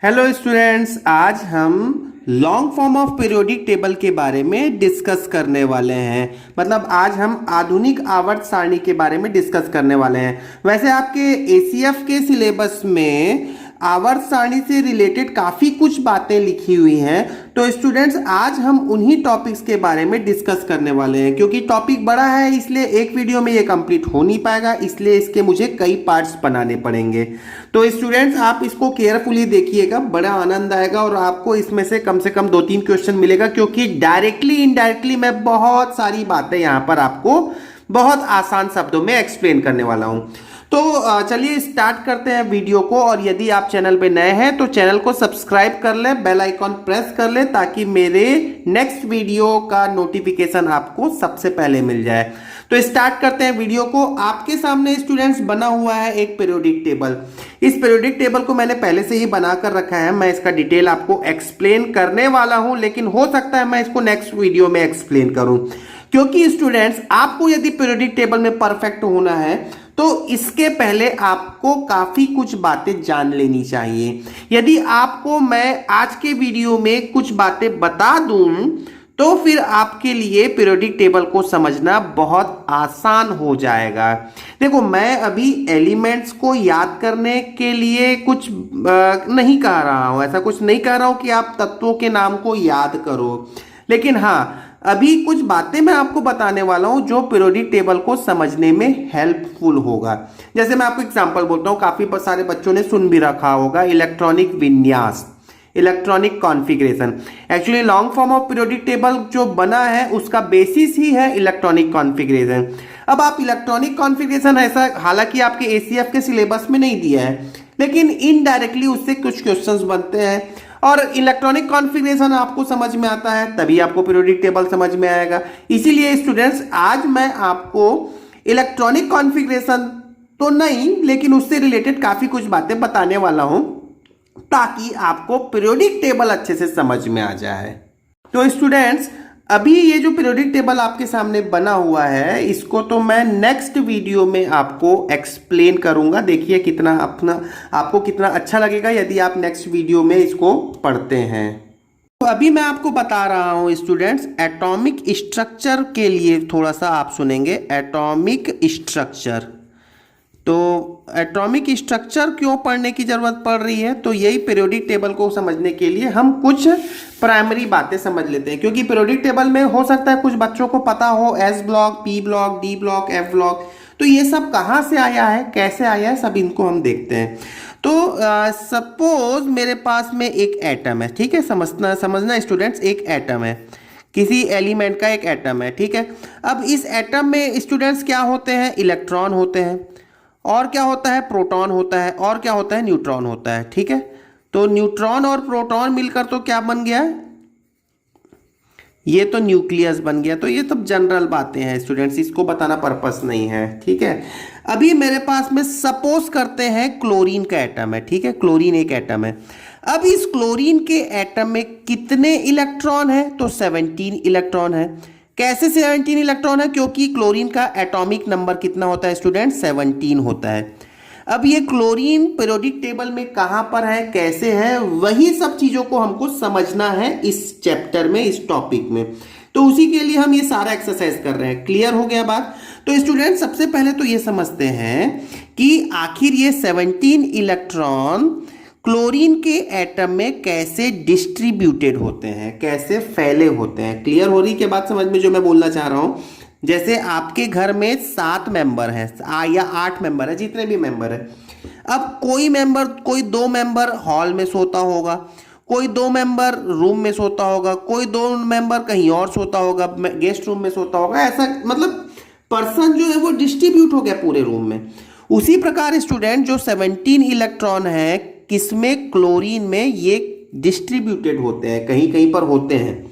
Hello students, आज हम long form of periodic table के बारे में डिस्कस करने वाले हैं। मतलब आज हम आधुनिक आवर्त सारणी के बारे में डिस्कस करने वाले हैं। वैसे आपके एसीएफ के सिलेबस में आवर्त सारणी से रिलेटेड काफ़ी कुछ बातें लिखी हुई हैं, तो स्टूडेंट्स आज हम उन्हीं टॉपिक्स के बारे में डिस्कस करने वाले हैं। क्योंकि टॉपिक बड़ा है इसलिए एक वीडियो में ये कंप्लीट हो नहीं पाएगा, इसलिए इसके मुझे कई पार्ट्स बनाने पड़ेंगे। तो स्टूडेंट्स आप इसको केयरफुली देखिएगा, बड़ा आनंद आएगा और आपको इसमें से कम 2-3 क्वेश्चन मिलेगा, क्योंकि डायरेक्टली इनडायरेक्टली मैं बहुत सारी बातें यहाँ पर आपको बहुत आसान शब्दों में एक्सप्लेन करने वाला हूँ। तो चलिए स्टार्ट करते हैं वीडियो को। और यदि आप चैनल पे नए हैं तो चैनल को सब्सक्राइब कर लें, बेल आइकॉन प्रेस कर लें, ताकि मेरे नेक्स्ट वीडियो का नोटिफिकेशन आपको सबसे पहले मिल जाए। तो स्टार्ट करते हैं वीडियो को। आपके सामने स्टूडेंट्स बना हुआ है एक पीरियोडिक टेबल। इस पीरियोडिक टेबल को मैंने पहले से ही बनाकर रखा है, मैं इसका डिटेल आपको एक्सप्लेन करने वाला हूं, लेकिन हो सकता है मैं इसको नेक्स्ट वीडियो में एक्सप्लेन करूं। क्योंकि स्टूडेंट्स आपको यदि पीरियोडिक टेबल में परफेक्ट होना है तो इसके पहले आपको काफी कुछ बातें जान लेनी चाहिए। यदि आपको मैं आज के वीडियो में कुछ बातें बता दूं तो फिर आपके लिए पीरियोडिक टेबल को समझना बहुत आसान हो जाएगा। देखो, मैं अभी एलिमेंट्स को याद करने के लिए कुछ नहीं कह रहा हूं, ऐसा कुछ नहीं कह रहा हूं कि आप तत्वों के नाम को याद करो, लेकिन हाँ अभी कुछ बातें मैं आपको बताने वाला हूं जो पीरियोडिक टेबल को समझने में हेल्पफुल होगा। जैसे मैं आपको एग्जांपल बोलता हूं, काफी सारे बच्चों ने सुन भी रखा होगा, इलेक्ट्रॉनिक विन्यास, electronic configuration. Actually long form of periodic table जो बना है उसका बेसिस ही है इलेक्ट्रॉनिक कॉन्फ़िगरेशन। अब आप इलेक्ट्रॉनिक कॉन्फ़िगरेशन ऐसा हालांकि आपके एसीएफ के सिलेबस में नहीं दिया है, लेकिन इनडायरेक्टली उससे कुछ क्वेश्चंस बनते हैं। और इलेक्ट्रॉनिक कॉन्फ़िगरेशन आपको समझ में आता है तभी आपको पीरियोडिक टेबल समझ में आएगा। इसीलिए स्टूडेंट्स आज मैं आपको इलेक्ट्रॉनिक कॉन्फ़िगरेशन तो नहीं, लेकिन उससे रिलेटेड काफी कुछ बातें बताने वाला हूं, ताकि आपको पीरियोडिक टेबल अच्छे से समझ में आ जाए। तो स्टूडेंट्स अभी ये जो पीरियोडिक टेबल आपके सामने बना हुआ है, इसको तो मैं नेक्स्ट वीडियो में आपको एक्सप्लेन करूंगा। देखिए कितना आपको कितना अच्छा लगेगा यदि आप नेक्स्ट वीडियो में इसको पढ़ते हैं। तो अभी मैं आपको बता रहा हूं स्टूडेंट्स, एटॉमिक स्ट्रक्चर के लिए थोड़ा सा आप सुनेंगे। एटॉमिक स्ट्रक्चर, तो एटॉमिक स्ट्रक्चर क्यों पढ़ने की जरूरत पड़ रही है, तो यही पीरियोडिक टेबल को समझने के लिए हम कुछ प्राइमरी बातें समझ लेते हैं। क्योंकि पीरियोडिक टेबल में हो सकता है कुछ बच्चों को पता हो S block, P block, D block, F block, तो ये सब कहाँ से आया है, कैसे आया है, सब इनको हम देखते हैं। तो सपोज मेरे पास में एक एटम है, ठीक है, समझना स्टूडेंट्स, एक एटम है, किसी एलिमेंट का एक एटम है, ठीक है। अब इस एटम में स्टूडेंट्स क्या होते हैं, इलेक्ट्रॉन होते हैं, और क्या होता है, प्रोटॉन होता है, और क्या होता है, न्यूट्रॉन होता है, ठीक है। तो न्यूट्रॉन और प्रोटॉन मिलकर तो क्या बन गया, ये तो न्यूक्लियस बन गया। तो ये सब जनरल बातें हैं स्टूडेंट्स, इसको बताना पर्पस नहीं है, ठीक है। अभी मेरे पास में सपोज करते हैं क्लोरीन का एटम है, ठीक है, क्लोरीन एक एटम है। अब इस क्लोरीन के एटम में कितने इलेक्ट्रॉन है, तो 17 इलेक्ट्रॉन है। कैसे 17 इलेक्ट्रॉन है, क्योंकि क्लोरीन का एटॉमिक नंबर कितना होता है स्टूडेंट, 17 होता है। अब ये क्लोरीन पीरियोडिक टेबल में कहां पर है, कैसे है, वही सब चीजों को हमको समझना है इस चैप्टर में, इस टॉपिक में। तो उसी के लिए हम ये सारा एक्सरसाइज कर रहे हैं। क्लियर हो गया बात। तो स्टूडेंट सबसे पहले तो ये समझते हैं कि आखिर ये 17 इलेक्ट्रॉन क्लोरीन के एटम में कैसे डिस्ट्रीब्यूटेड होते हैं, कैसे फैले होते हैं। क्लियर हो रही के बाद समझ में जो मैं बोलना चाह रहा हूं, जैसे आपके घर में 7 मेंबर हैं या 8 मेंबर है, जितने भी मेंबर है। अब कोई 2 मेंबर हॉल में सोता होगा, कोई 2 मेंबर रूम में सोता होगा, कोई 2 मेंबर कहीं और सोता होगा, गेस्ट रूम में सोता होगा। ऐसा मतलब पर्सन जो है वो डिस्ट्रीब्यूट हो गया पूरे रूम में। उसी प्रकार स्टूडेंट जो 17 इलेक्ट्रॉन है किसमें, क्लोरीन में, ये डिस्ट्रीब्यूटेड होते हैं, कहीं कहीं पर होते हैं।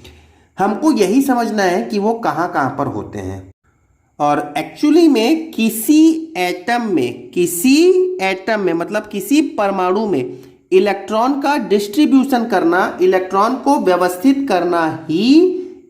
हमको यही समझना है कि वो कहाँ कहाँ पर होते हैं। और एक्चुअली में किसी एटम में मतलब किसी परमाणु में इलेक्ट्रॉन का डिस्ट्रीब्यूशन करना, इलेक्ट्रॉन को व्यवस्थित करना ही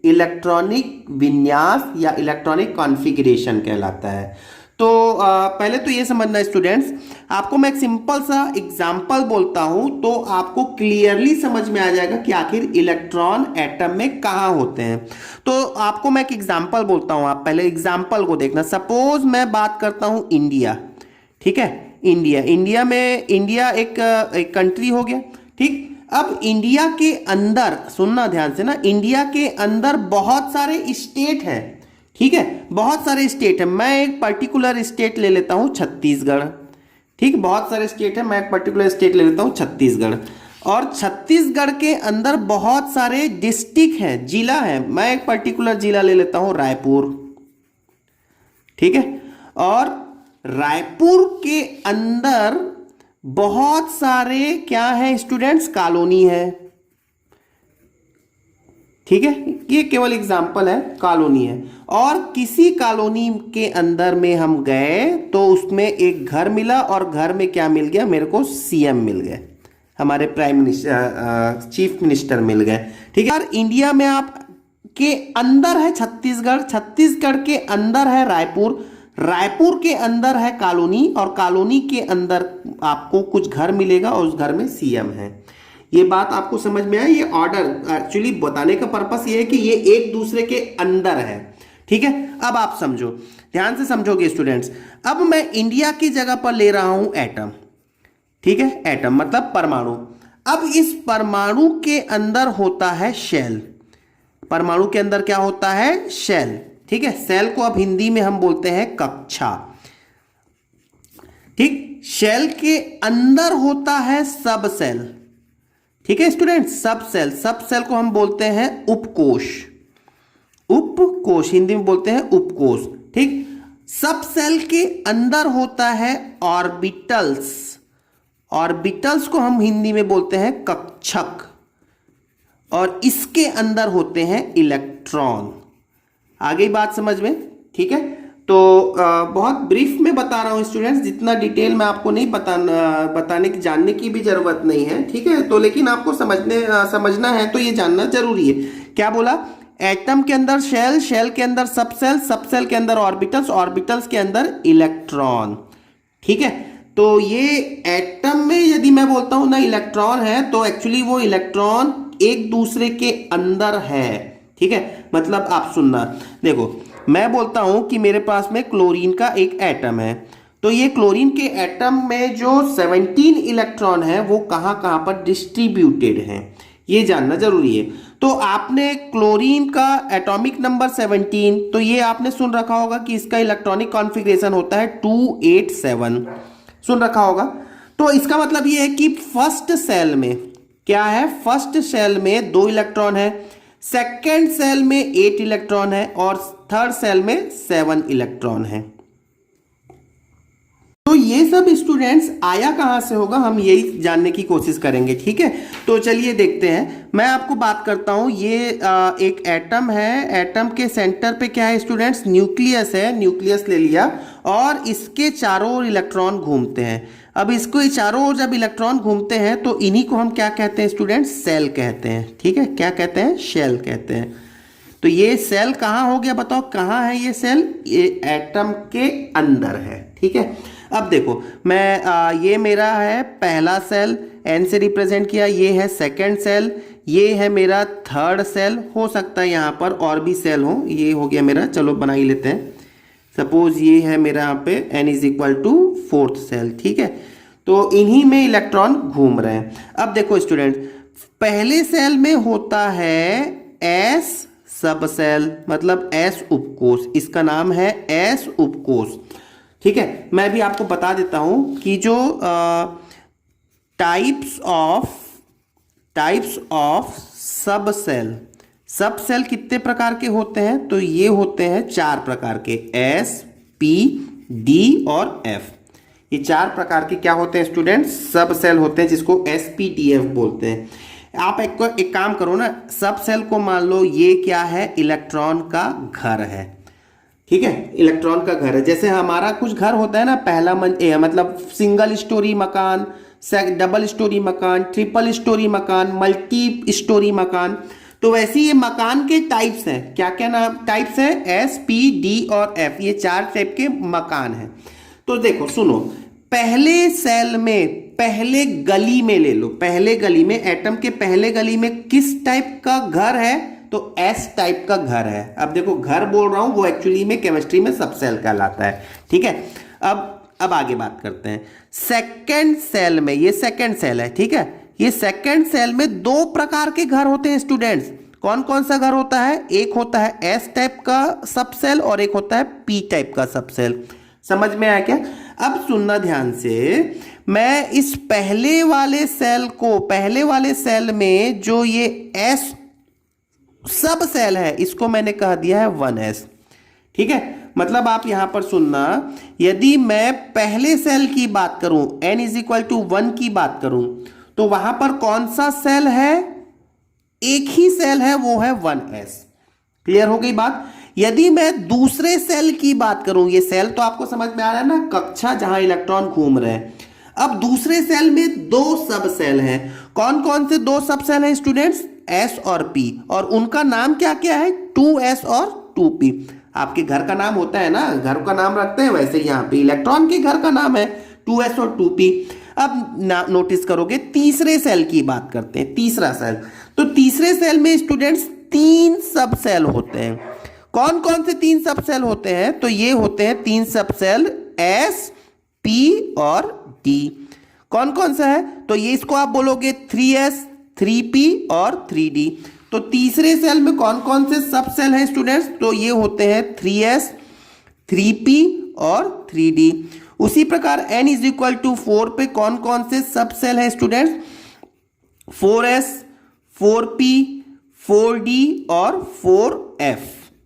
इलेक्ट्रॉनिक विन्यास या इलेक्ट्रॉनिक कॉन्फ़िगरेशन कहलाता है। तो पहले तो ये समझना स्टूडेंट्स, आपको मैं एक सिंपल सा एग्जांपल बोलता हूं तो आपको क्लियरली समझ में आ जाएगा कि आखिर इलेक्ट्रॉन एटम में कहां होते हैं। तो आपको मैं एक एग्जांपल बोलता हूं, आप पहले एग्जांपल को देखना। सपोज मैं बात करता हूं इंडिया, ठीक है, इंडिया में इंडिया एक कंट्री हो गया, ठीक। अब इंडिया के अंदर सुनना ध्यान से ना, इंडिया के अंदर बहुत सारे स्टेट हैं, ठीक है, बहुत सारे स्टेट है। मैं एक पर्टिकुलर स्टेट ले लेता हूं छत्तीसगढ़, ठीक, बहुत सारे स्टेट है, मैं एक पर्टिकुलर स्टेट ले लेता हूं छत्तीसगढ़। और छत्तीसगढ़ के अंदर बहुत सारे डिस्ट्रिक्ट हैं, जिला है, मैं एक पर्टिकुलर जिला ले लेता हूं रायपुर, ठीक है। और रायपुर के अंदर बहुत सारे क्या है स्टूडेंट्स, कॉलोनी है, ठीक है, ये केवल एग्जाम्पल है, कॉलोनी है। और किसी कॉलोनी के अंदर में हम गए तो उसमें एक घर मिला और घर में क्या मिल गया, मेरे को सीएम मिल गए, हमारे प्राइम मिनिस्टर, चीफ मिनिस्टर मिल गए, ठीक है। और इंडिया में आप के अंदर है छत्तीसगढ़, छत्तीसगढ़ के अंदर है रायपुर, रायपुर के अंदर है कॉलोनी, और कॉलोनी के अंदर आपको कुछ घर मिलेगा और उस घर में सीएम है। ये बात आपको समझ में आया? ये ऑर्डर एक्चुअली बताने का पर्पस ये है कि ये एक दूसरे के अंदर है, ठीक है। अब आप समझो, ध्यान से समझोगे स्टूडेंट्स। अब मैं इंडिया की जगह पर ले रहा हूं एटम, ठीक है, एटम मतलब परमाणु। अब इस परमाणु के अंदर होता है शेल, परमाणु के अंदर क्या होता है, शेल, ठीक है। सेल को अब हिंदी में हम बोलते हैं कक्षा, ठीक। शेल के अंदर होता है सब सेल, ठीक है स्टूडेंट, सब सेल, सब सेल को हम बोलते हैं उपकोष, उपकोष हिंदी में बोलते हैं उपकोष, ठीक। सब सेल के अंदर होता है ऑर्बिटल्स, ऑर्बिटल्स को हम हिंदी में बोलते हैं कक्षक, और इसके अंदर होते हैं इलेक्ट्रॉन। आगे बात समझ में, ठीक है। तो बहुत ब्रीफ में बता रहा हूं स्टूडेंट्स, जितना डिटेल में आपको नहीं बताने की, जानने की भी जरूरत नहीं है, ठीक है। तो लेकिन आपको समझना है तो ये जानना जरूरी है। क्या बोला, एटम के अंदर शेल, शेल के अंदर सब सेल, सब सेल के अंदर ऑर्बिटल्स, ऑर्बिटल्स के अंदर इलेक्ट्रॉन, ठीक है। तो ये एटम में यदि मैं बोलता हूं ना इलेक्ट्रॉन है, तो एक्चुअली वो इलेक्ट्रॉन एक दूसरे के अंदर है, ठीक है। मतलब आप सुनना, देखो मैं बोलता हूं कि मेरे पास में क्लोरीन का एक एटम है, तो ये क्लोरीन के एटम में जो 17 इलेक्ट्रॉन है वो कहां कहां पर डिस्ट्रीब्यूटेड हैं, ये जानना जरूरी है। तो आपने क्लोरीन का एटॉमिक नंबर 17, तो ये आपने सुन रखा होगा कि इसका इलेक्ट्रॉनिक कॉन्फ़िगरेशन होता है 287, सुन रखा होगा। तो इसका मतलब ये है कि फर्स्ट सेल में क्या है, फर्स्ट सेल में 2 इलेक्ट्रॉन है, सेकेंड सेल में 8 इलेक्ट्रॉन है, और थर्ड सेल में 7 इलेक्ट्रॉन है। तो ये सब स्टूडेंट्स आया कहां से होगा, हम यही जानने की कोशिश करेंगे, ठीक है। तो चलिए देखते हैं, मैं आपको बात करता हूं। ये एक एटम है, एटम के सेंटर पे क्या है स्टूडेंट्स, न्यूक्लियस है, न्यूक्लियस ले लिया, और इसके चारों ओर इलेक्ट्रॉन घूमते हैं। अब इसको चारों ओर जब इलेक्ट्रॉन घूमते हैं तो इन्हीं को हम क्या कहते हैं स्टूडेंट्स, सेल कहते हैं, ठीक है। क्या कहते हैं, शेल कहते हैं। तो ये सेल कहां हो गया, बताओ कहां है ये सेल, ये एटम के अंदर है, ठीक है। अब देखो मैं ये मेरा है पहला सेल, एन से रिप्रेजेंट किया, ये है सेकंड सेल, ये है मेरा थर्ड सेल, हो सकता है यहाँ पर और भी सेल हो, ये हो गया मेरा, चलो बना ही लेते हैं। सपोज ये है मेरा यहाँ पे n is equal to 4th cell, ठीक है। तो इन्हीं में इलेक्ट्रॉन घूम रहे हैं। अब देखो स्टूडेंट, पहले सेल में होता है s सब सेल, मतलब s उपकोष, इसका नाम है s उपकोष, ठीक है। मैं भी आपको बता देता हूं कि जो टाइप्स ऑफ सब सेल, सब सेल कितने प्रकार के होते हैं, तो ये होते हैं 4 प्रकार के, S, P, D और F। ये 4 प्रकार के क्या होते हैं स्टूडेंट्स, सब सेल होते हैं, जिसको SPDF बोलते हैं। आप एक काम करो ना, सब सेल को मान लो ये क्या है, इलेक्ट्रॉन का घर है, ठीक है, इलेक्ट्रॉन का घर है। जैसे हमारा कुछ घर होता है ना, पहला मतलब सिंगल स्टोरी मकान, डबल स्टोरी मकान, ट्रिपल स्टोरी मकान, मल्टी स्टोरी मकान। तो वैसे ये मकान के टाइप्स हैं, क्या क्या नाम टाइप्स हैं, एस, पी, डी और एफ, ये 4 टाइप के मकान हैं। तो देखो सुनो, पहले सेल में, पहले गली में ले लो, पहले गली में, एटम के पहले गली में किस टाइप का घर है, तो एस टाइप का घर है। अब देखो घर बोल रहा हूं, वो एक्चुअली में केमिस्ट्री में सब सेल कहलाता है, ठीक है। अब आगे बात करते हैं। सेकंड सेल में, ये सेकंड सेल है, ठीक है, ये सेकंड सेल में 2 प्रकार के घर होते हैं स्टूडेंट्स। कौन कौन सा घर होता है, एक होता है एस टाइप का सब सेल और एक होता है पी टाइप का सब सेल। समझ में आया क्या? अब सुनना ध्यान से, मैं इस पहले वाले सेल को, पहले वाले सेल में जो ये एस सब सेल है, इसको मैंने कह दिया है 1s, ठीक है। मतलब आप यहां पर सुनना, यदि मैं पहले सेल की बात करूं, n = 1 की बात करूं, तो वहां पर कौन सा सेल है, एक ही सेल है, वो है 1s। क्लियर हो गई बात? यदि मैं दूसरे सेल की बात करूं, ये सेल तो आपको समझ में आ रहा है ना, कक्षा जहां इलेक्ट्रॉन घूम रहे हैं। अब दूसरे सेल में 2 सब सेल हैं। कौन कौन से 2 सब सेल हैं स्टूडेंट्स, एस और पी, और उनका नाम क्या क्या है, 2s और 2p। आपके घर का नाम होता है ना, घर का नाम रखते हैं, वैसे यहां पे इलेक्ट्रॉन के घर का नाम है 2s और 2p। अब नोटिस करोगे, तीसरे सेल की बात करते हैं, तीसरा सेल। तो तीसरे सेल में स्टूडेंट्स 3 सब सेल होते हैं। कौन कौन से 3 सब सेल होते हैं, तो ये होते हैं 3 सब सेल, एस, पी और डी। कौन कौन सा है, तो ये इसको आप बोलोगे 3s, 3p और 3d। तो तीसरे सेल में कौन कौन से सब सेल हैं स्टूडेंट्स, तो ये होते हैं 3s, 3p और 3d। उसी प्रकार n = 4 पे कौन कौन से सब सेल हैं स्टूडेंट्स, 4s, 4p, 4d और 4f।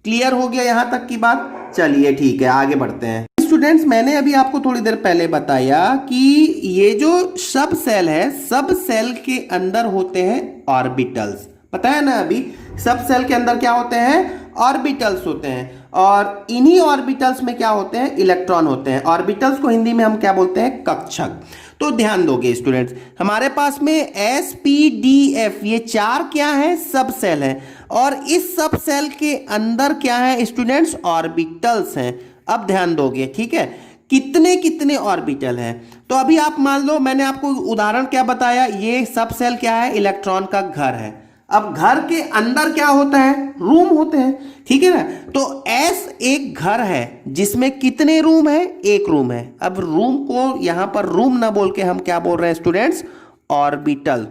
क्लियर हो गया यहां तक की बात? चलिए ठीक है, आगे बढ़ते हैं। स्टूडेंट्स, मैंने अभी आपको थोड़ी देर पहले बताया कि ये जो सब सेल है, सब सेल के अंदर होते हैं ऑर्बिटल्स। पता है ना, अभी सब सेल के अंदर क्या होते हैं, ऑर्बिटल्स होते हैं, और इन्हीं ऑर्बिटल्स में क्या होते हैं, इलेक्ट्रॉन होते हैं। ऑर्बिटल्स को हिंदी में हम क्या बोलते हैं, कक्षक। तो ध्यान दोगे स्टूडेंट्स, हमारे पास में एस, पी, डी, एफ, ये 4 क्या है, सब सेल है, और इस सब सेल के अंदर क्या है स्टूडेंट्स, ऑर्बिटल्स हैं। अब ध्यान दोगे, ठीक है, कितने कितने ऑर्बिटल हैं। तो अभी आप मान लो, मैंने आपको उदाहरण क्या बताया, ये सब सेल क्या है, इलेक्ट्रॉन का घर है। अब घर के अंदर क्या होता है, रूम होते हैं, ठीक है ना। तो एस एक घर है जिसमें कितने रूम है, एक रूम है। अब रूम को यहां पर रूम ना बोल के हम क्या बोल रहे हैं स्टूडेंट्स, ऑर्बिटल,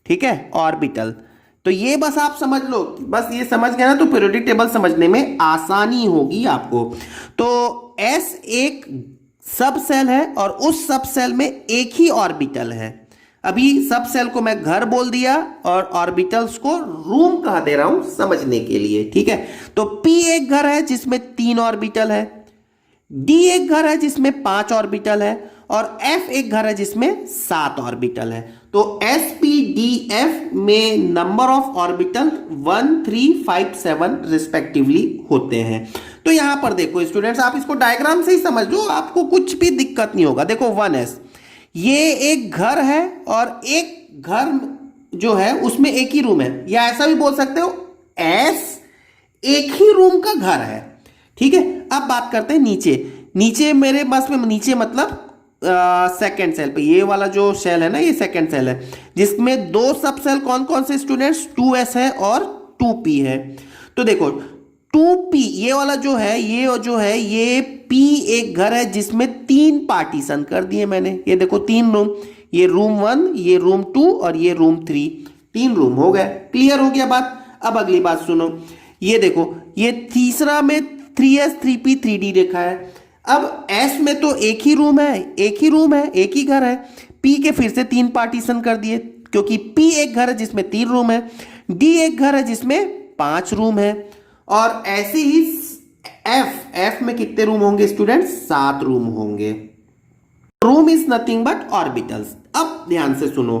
ठीक है, ऑर्बिटल। तो ये बस आप समझ लो, बस ये समझ गए ना, तो पीरियोडिक टेबल समझने में आसानी होगी आपको। तो एस एक सब सेल है और उस सब सेल में एक ही ऑर्बिटल है। अभी सब सेल को मैं घर बोल दिया और ऑर्बिटल्स को रूम कह दे रहा हूं समझने के लिए, ठीक है। तो P एक घर है जिसमें 3 ऑर्बिटल है, D एक घर है जिसमें 5 ऑर्बिटल है, और F एक घर है जिसमें 7 ऑर्बिटल है। तो S, P, D, F में नंबर ऑफ ऑर्बिटल 1, 3, 5, 7 रिस्पेक्टिवली होते हैं। तो यहां पर देखो स्टूडेंट्स, आप इसको डायग्राम से ही समझ लो, आपको कुछ भी दिक्कत नहीं होगा। देखो 1s, ये एक घर है और एक घर जो है उसमें एक ही रूम है, या ऐसा भी बोल सकते हो S एक ही रूम का घर है, ठीक है। अब बात करते हैं नीचे मेरे पास में नीचे मतलब सेकेंड सेल पे, ये वाला जो सेल है ना, ये सेकेंड सेल है जिसमें 2 सब सेल कौन कौन से स्टूडेंट्स, 2s है और 2p है। तो देखो 2p ये वाला जो है, ये p एक घर है जिसमें 3 पार्टीशन कर दिए मैंने। ये देखो 3 रूम, ये रूम 1, ये रूम 2 और ये रूम 3, 3 रूम हो गए। क्लियर हो गया बात? अब अगली बात सुनो, ये देखो ये तीसरा में 3s, 3p, 3d लिखा है। अब s में तो एक ही रूम है, एक ही घर है। p के फिर से 3 पार्टीशन कर दिए, क्योंकि p एक घर है जिसमें 3 रूम है, d एक घर है जिसमें 5 रूम है, और ऐसे ही f में कितने रूम होंगे स्टूडेंट्स, 7 रूम होंगे। Room is nothing but orbitals. अब ध्यान से सुनो,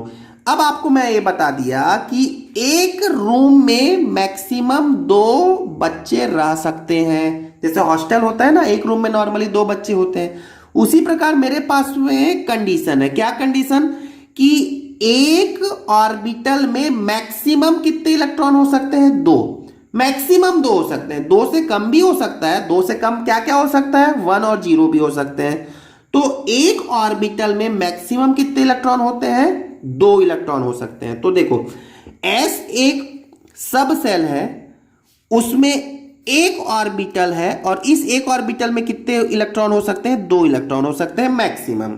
अब आपको मैं ये बता दिया कि एक रूम में मैक्सिमम 2 बच्चे रह सकते हैं। जैसे हॉस्टल होता है ना, एक रूम में नॉर्मली 2 बच्चे होते हैं, उसी प्रकार मेरे पास में कंडीशन है। क्या कंडीशन? कि एक ऑर्बिटल में मैक्सिमम कितने इलेक्ट्रॉन हो सकते हैं? दो। मैक्सिमम दो हो सकते हैं, दो से कम भी हो सकता है। दो से कम क्या क्या हो सकता है? 1 और 0 भी हो सकते हैं। तो एक ऑर्बिटल में मैक्सिमम कितने इलेक्ट्रॉन होते हैं? 2 इलेक्ट्रॉन हो सकते हैं। तो देखो एस एक सब सेल है, उसमें एक ऑर्बिटल है और इस एक ऑर्बिटल में कितने इलेक्ट्रॉन हो सकते हैं? 2 इलेक्ट्रॉन हो सकते हैं मैक्सिमम।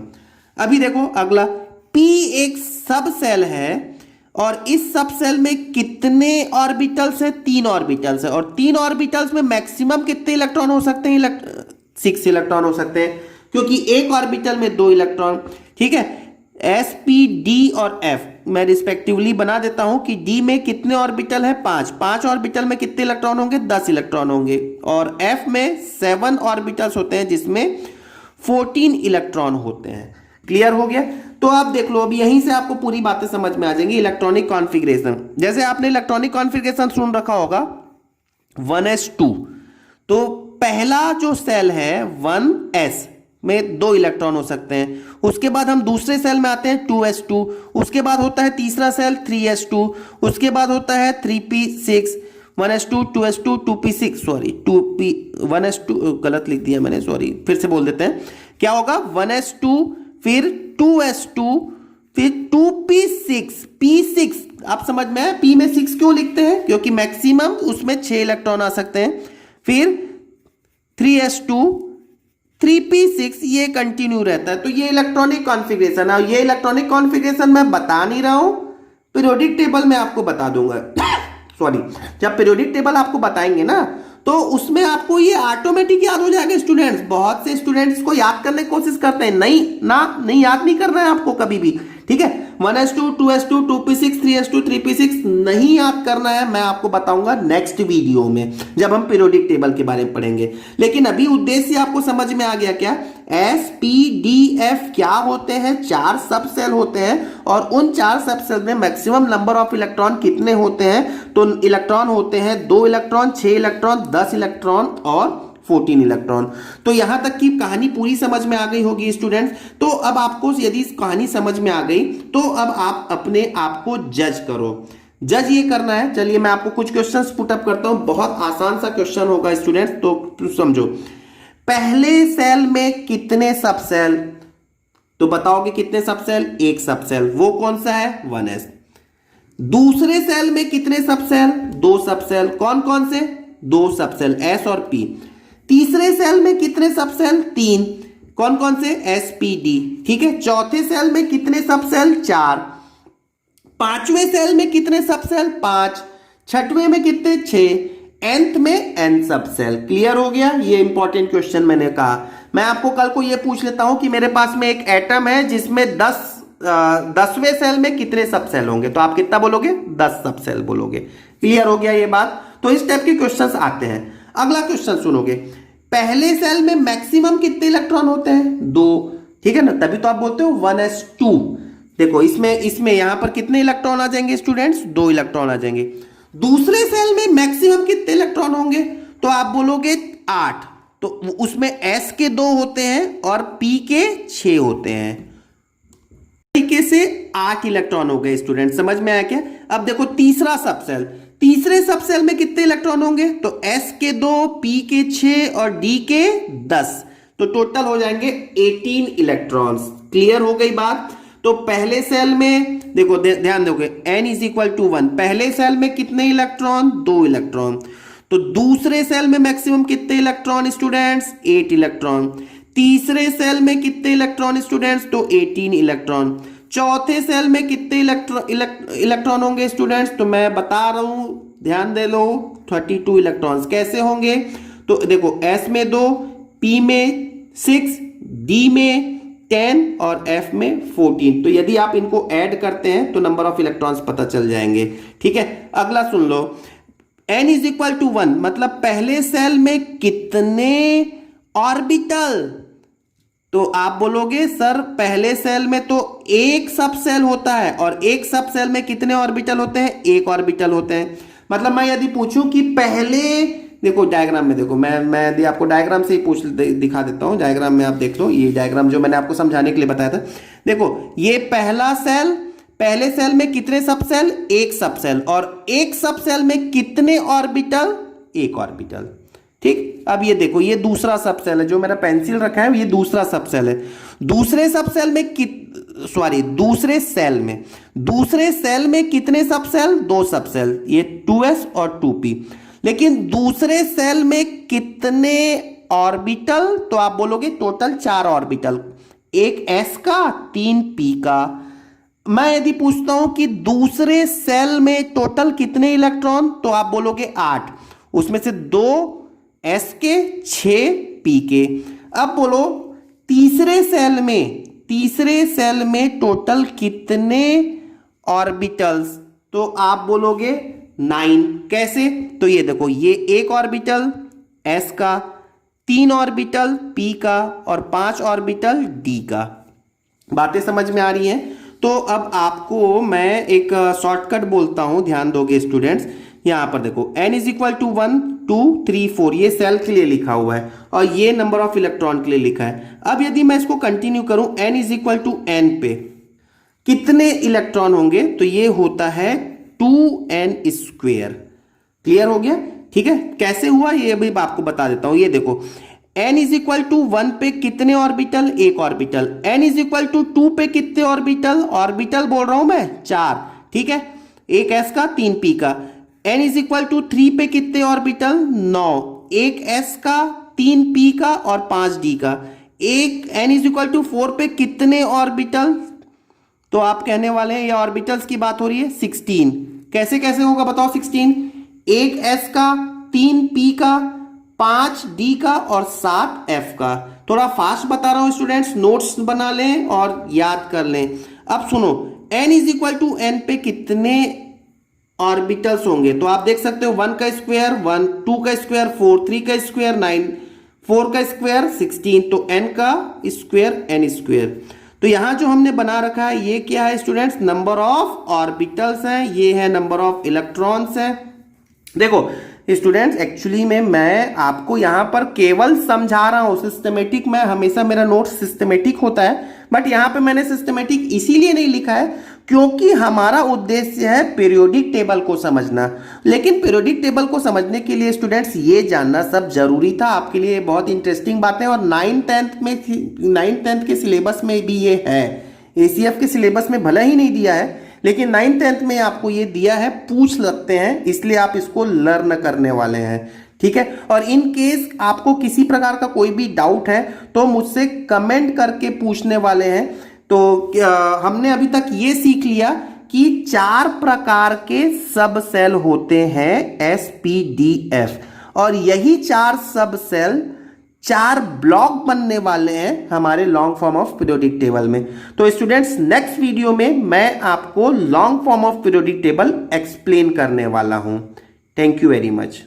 अभी देखो अगला, पी एक सब सेल है और इस सब सेल में कितने ऑर्बिटल्स है? 3 ऑर्बिटल्स है और 3 ऑर्बिटल्स में मैक्सिमम कितने इलेक्ट्रॉन हो सकते हैं? 6 इलेक्ट्रॉन हो सकते हैं, क्योंकि एक ऑर्बिटल में 2 इलेक्ट्रॉन। ठीक है, एस, पी, डी और एफ मैं रिस्पेक्टिवली बना देता हूं कि डी में कितने ऑर्बिटल है? 5 ऑर्बिटल में कितने इलेक्ट्रॉन होंगे? 10 इलेक्ट्रॉन होंगे। और एफ में 7 ऑर्बिटल्स होते हैं जिसमें 14 इलेक्ट्रॉन होते हैं। क्लियर हो गया? तो आप देख लो, अब यहीं से आपको पूरी बातें समझ में आ जाएंगी। इलेक्ट्रॉनिक कॉन्फ़िगरेशन, जैसे आपने इलेक्ट्रॉनिक कॉन्फ़िगरेशन सुन रखा होगा 1s2, तो पहला जो सेल है 1s में 2 इलेक्ट्रॉन हो सकते हैं। उसके बाद हम दूसरे सेल में आते हैं 2s2, उसके बाद होता है तीसरा सेल 3s2, उसके बाद होता है 3p6, 1s2, 2s2, 2p6, sorry 2p 1s2 गलत लिख दिया मैंने, सॉरी, फिर से बोल देते हैं। क्या होगा? 1s2, फिर 2s2, फिर 2p6, p6। आप समझ में है p में 6 क्यों लिखते हैं? क्योंकि मैक्सिमम उसमें 6 इलेक्ट्रॉन आ सकते हैं। फिर 3s2, 3p6, ये कंटिन्यू रहता है। तो ये इलेक्ट्रॉनिक कॉन्फ़िगरेशन है। ये इलेक्ट्रॉनिक कॉन्फ़िगरेशन मैं बता नहीं रहा हूं, पीरियोडिक टेबल में आपको बता दूंगा। सॉरी, जब पीरियोडिक टेबल आपको बताएंगे ना, तो उसमें आपको ये ऑटोमेटिक याद हो जाएगा। स्टूडेंट्स, बहुत से स्टूडेंट्स को याद करने की कोशिश करते हैं, नहीं याद नहीं करना है आपको कभी भी। ठीक है, 1s2, 2s2, 2p6, 3s2, 3p6 नहीं याद करना है। मैं आपको बताऊंगा नेक्स्ट वीडियो में जब हम पीरियोडिक टेबल के बारे में पढ़ेंगे। लेकिन अभी उद्देश्य आपको समझ में आ गया क्या? एस, पी, डी, एफ क्या होते हैं? 4 सब सेल होते हैं और उन 4 सब सेल में मैक्सिमम नंबर ऑफ इलेक्ट्रॉन कितने होते हैं? तो इलेक्ट्रॉन होते हैं 2 इलेक्ट्रॉन, 6 इलेक्ट्रॉन, 10 इलेक्ट्रॉन और 14 इलेक्ट्रॉन। तो यहां तक की कहानी पूरी समझ में आ गई होगी स्टूडेंट्स। तो अब आपको यदि कहानी समझ में आ गई तो अब आप अपने आप को जज करो। जज ये करना है। चलिए मैं आपको कुछ क्वेश्चंस पुट अप करता हूं, बहुत आसान सा क्वेश्चन होगा स्टूडेंट्स, तो समझो। पहले सेल में कितने सब सेल? तो बताओगे कितने सब सेल? एक सब सेल, वो कौन सा है? 1s। दूसरे सेल में कितने सब सेल? 2 सब सेल, कौन कौन से? 2 सब सेल, s और p। तीसरे सेल में कितने सब सेल? 3, कौन कौन से? s, p, d। ठीक है, चौथे सेल में कितने सब सेल? 4। पांचवें सेल में कितने सब सेल? 5। छठवें में कितने? 6। nth में n सब सेल। क्लियर हो गया? ये इंपॉर्टेंट क्वेश्चन मैंने कहा। मैं आपको कल को ये पूछ लेता हूं कि मेरे पास में एक एटम है जिसमें 10वें सेल में कितने सब सेल होंगे, तो आप कितना बोलोगे? 10 सब सेल बोलोगे। क्लियर हो गया ये बात? तो इस टाइप के क्वेश्चंस आते हैं। अगला क्वेश्चन सुनोगे, पहले सेल में मैक्सिमम कितने इलेक्ट्रॉन होते हैं? 2। ठीक है ना, तभी तो आप बोलते हो 1s2। देखो इसमें यहां पर कितने इलेक्ट्रॉन आ जाएंगे स्टूडेंट्स? 2 इलेक्ट्रॉन आ जाएंगे। दूसरे सेल में मैक्सिमम कितने इलेक्ट्रॉन होंगे? तो आप बोलोगे 8। तो उसमें s के 2 होते हैं और p के 6 होते हैं। तरीके से 8 इलेक्ट्रॉन हो गए स्टूडेंट। समझ में आया क्या? अब देखो तीसरा सब सेल, तीसरे सब सेल में कितने इलेक्ट्रॉन होंगे? तो s के 2, p के 6 और d के 10, तो टोटल हो जाएंगे 18 इलेक्ट्रॉन्स। क्लियर हो गई बात? तो पहले सेल में देखो, ध्यान दोगे n इज इक्वल टू 1। पहले सेल में कितने इलेक्ट्रॉन? 2 इलेक्ट्रॉन। तो दूसरे सेल में मैक्सिमम कितने इलेक्ट्रॉन स्टूडेंट्स? 8 इलेक्ट्रॉन। तीसरे सेल में कितने इलेक्ट्रॉन स्टूडेंट्स? तो 18 इलेक्ट्रॉन। चौथे सेल में कितने इलेक्ट्रॉन होंगे स्टूडेंट्स? तो मैं बता रहा हूं, ध्यान दे लो, 32 इलेक्ट्रॉन्स। कैसे होंगे? तो देखो s में 2, p में 6, d में 10 और f में 14। तो यदि आप इनको ऐड करते हैं तो नंबर ऑफ इलेक्ट्रॉन्स पता चल जाएंगे। ठीक है, अगला सुन लो, n इज इक्वल टू 1 मतलब पहले सेल में कितने ऑर्बिटल? तो आप बोलोगे सर पहले सेल में तो एक सब सेल होता है और एक सब सेल में कितने ऑर्बिटल होते हैं? एक ऑर्बिटल होते हैं। मतलब मैं यदि पूछूं कि पहले, देखो डायग्राम में देखो, मैं यदि आपको डायग्राम से ही दिखा देता हूं। डायग्राम में आप देख लो, ये डायग्राम जो मैंने आपको समझाने के लिए बताया था। देखो ये पहला सेल, पहले सेल में कितने सब सेल, एक सब सेल, और एक सब सेल में कितने ऑर्बिटल, एक ऑर्बिटल। ठीक, अब ये देखो ये दूसरा सब सेल है, जो मेरा पेंसिल रखा है ये दूसरा सब सेल है। दूसरे सब सेल में दूसरे सेल में कितने सब सेल, दो सब सेल, ये 2s और 2p। लेकिन दूसरे सेल में कितने ऑर्बिटल, तो आप बोलोगे टोटल 4 ऑर्बिटल, एक s का, 3 p का। मैं यदि पूछता हूं कि दूसरे सेल में टोटल कितने इलेक्ट्रॉन, तो आप बोलोगे 8, उसमें से 2 s के, 6 p के। अब बोलो तीसरे सेल में टोटल कितने ऑर्बिटल्स, तो आप बोलोगे 9। कैसे, तो ये देखो ये एक ऑर्बिटल s का, 3 ऑर्बिटल p का और 5 ऑर्बिटल d का। बातें समझ में आ रही हैं? तो अब आपको मैं एक शॉर्टकट बोलता हूं, ध्यान दोगे स्टूडेंट्स। यहां पर देखो n इज इक्वल टू 1 2 3 4, ये सेल के लिए लिखा हुआ है और ये नंबर ऑफ इलेक्ट्रॉन के लिए लिखा है। अब यदि मैं इसको कंटिन्यू करूं, n is equal to n पे कितने इलेक्ट्रॉन होंगे, तो ये होता है 2n स्क्वेयर। क्लियर हो गया? ठीक है, कैसे हुआ ये भी आपको बता देता हूं। ये देखो n इज इक्वल टू 1 पे कितने ऑर्बिटल, एक orbital. n is equal to 2 पे कितने ऑर्बिटल, ऑर्बिटल बोल रहा हूं मैं 4, ठीक है, एक s का, 3 p का। n इज इक्वल टू 3 पे कितने ऑर्बिटल, 9, एक s का, 3 p का और 5 d का। एक n इज इक्वल टू 4 पे कितने ऑर्बिटल, तो आप कहने वाले हैं ये ऑर्बिटल्स की बात हो रही है, 16। कैसे कैसे होगा बताओ 16, एक s का, 3 p का, 5 d का और 7 f का। थोड़ा फास्ट बता रहा हूं स्टूडेंट्स, नोट्स बना लें और याद कर लें। अब सुनो, n is equal to n पे कितने ऑर्बिटल्स होंगे, तो आप देख सकते हो 1 का स्क्वायर 1, 2 का स्क्वायर 4, 3 का स्क्वायर 9, 4 का स्क्वायर 16, तो n का स्क्वायर n स्क्वायर। तो यहां जो हमने बना रखा है ये क्या है स्टूडेंट्स, नंबर ऑफ ऑर्बिटल्स है, ये है नंबर ऑफ इलेक्ट्रॉन्स है। देखो स्टूडेंट्स, एक्चुअली में मैं आपको यहां पर केवल समझा रहा हूं, सिस्टमेटिक, मैं हमेशा मेरा नोट सिस्टमेटिक होता है, बट यहां पे मैंने सिस्टमेटिक इसीलिए नहीं लिखा है क्योंकि हमारा उद्देश्य है पीरियोडिक टेबल को समझना। लेकिन पीरियोडिक टेबल को समझने के लिए स्टूडेंट्स ये जानना सब जरूरी था, आपके लिए बहुत इंटरेस्टिंग बातें, और 9th-10th के सिलेबस में भी ये है। ACF के सिलेबस में भले ही नहीं दिया है, लेकिन 9th-10th में आपको ये दिया है, पूछ सकते हैं, इसलिए आप इसको लर्न करने वाले हैं। ठीक है, और इन केस आपको किसी प्रकार का कोई भी डाउट है तो मुझसे कमेंट करके पूछने वाले हैं। तो हमने अभी तक ये सीख लिया कि 4 प्रकार के सब सेल होते हैं SPDF, और यही 4 सब सेल 4 ब्लॉक बनने वाले हैं हमारे long form of periodic table में। तो स्टूडेंट्स, नेक्स्ट वीडियो में मैं आपको long form of periodic table explain करने वाला हूं। Thank you very much.